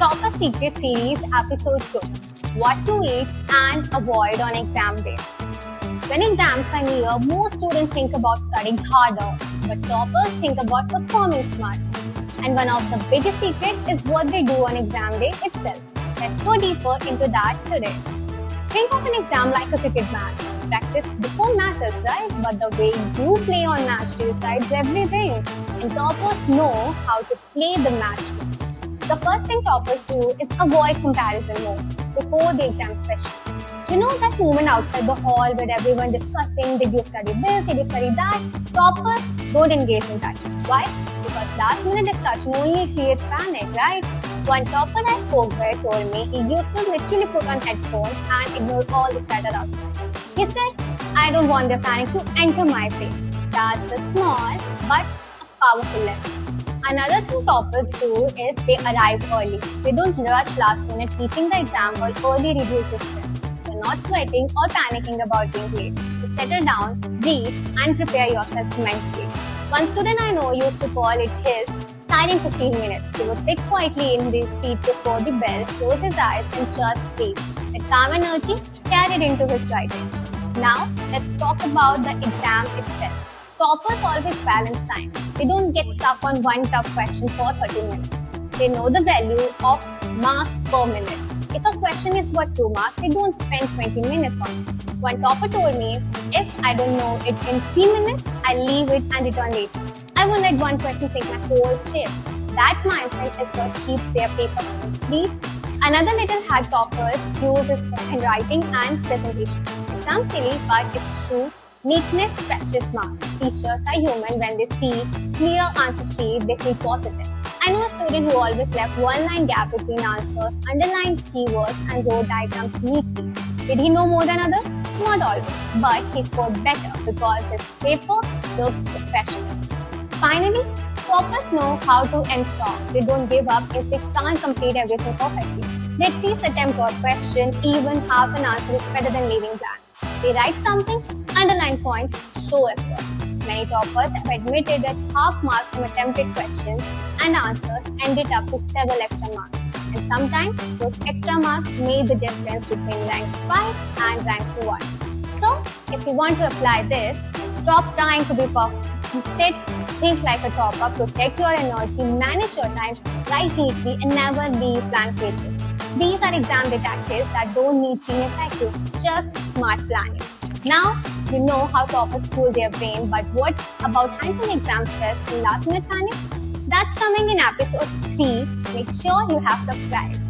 Topper Secret Series Episode 2: What to Eat and Avoid on Exam Day. When exams are near, most students think about studying harder, but toppers think about performing smart. And one of the biggest secrets is what they do on exam day itself. Let's go deeper into that today. Think of an exam like a cricket match. Practice before matters, right? But the way you play on match day decides everything. And toppers know how to play the match. The first thing toppers do is avoid comparison mode before the exam session. You know that moment outside the hall where everyone discussing, did you study this, did you study that? Toppers don't engage in that. Why? Because last minute discussion only creates panic, right? One topper I spoke with told me he used to literally put on headphones and ignore all the chatter outside. He said, I don't want their panic to enter my brain. That's a small but a powerful lesson. Another thing toppers do is they arrive early. They don't rush last minute teaching the exam while early reduces stress. You're not sweating or panicking about being late. You settle down, breathe, and prepare yourself mentally. One student I know used to call it his silent 15 minutes. He would sit quietly in the seat before the bell, close his eyes, and just breathe. That calm energy carried into his writing. Now, let's talk about the exam itself. Toppers always balance time. They don't get stuck on one tough question for 30 minutes. They know the value of marks per minute. If a question is worth 2 marks, they don't spend 20 minutes on it. One topper told me, if I don't know it in 3 minutes, I'll leave it and return later. I won't let one question sink my whole shift. That mindset is what keeps their paper complete. Another little hack toppers use is handwriting and presentation. It sounds silly, but it's true. Neatness fetches marks. Teachers are human. When they see clear answer sheet, they feel positive. I know a student who always left one line gap between answers, underlined keywords, and wrote diagrams neatly. Did he know more than others? Not always, but he scored better because his paper looked professional. Finally, toppers know how to end strong. They don't give up if they can't complete everything perfectly. They at least attempt a question. Even half an answer is better than leaving blank. They write something, underline points, show effort. Many toppers have admitted that half marks from attempted questions and answers ended up to several extra marks. And sometimes those extra marks made the difference between rank 5 and rank 1. So, if you want to apply this, stop trying to be perfect. Instead, think like a topper, protect your energy, manage your time, write neatly, and never leave blank pages. These are exam day tactics that don't need genius IQ, just smart planning. Now, you know how toppers fuel their brain, but what about handling exam stress and last minute panic? That's coming in episode 3. Make sure you have subscribed.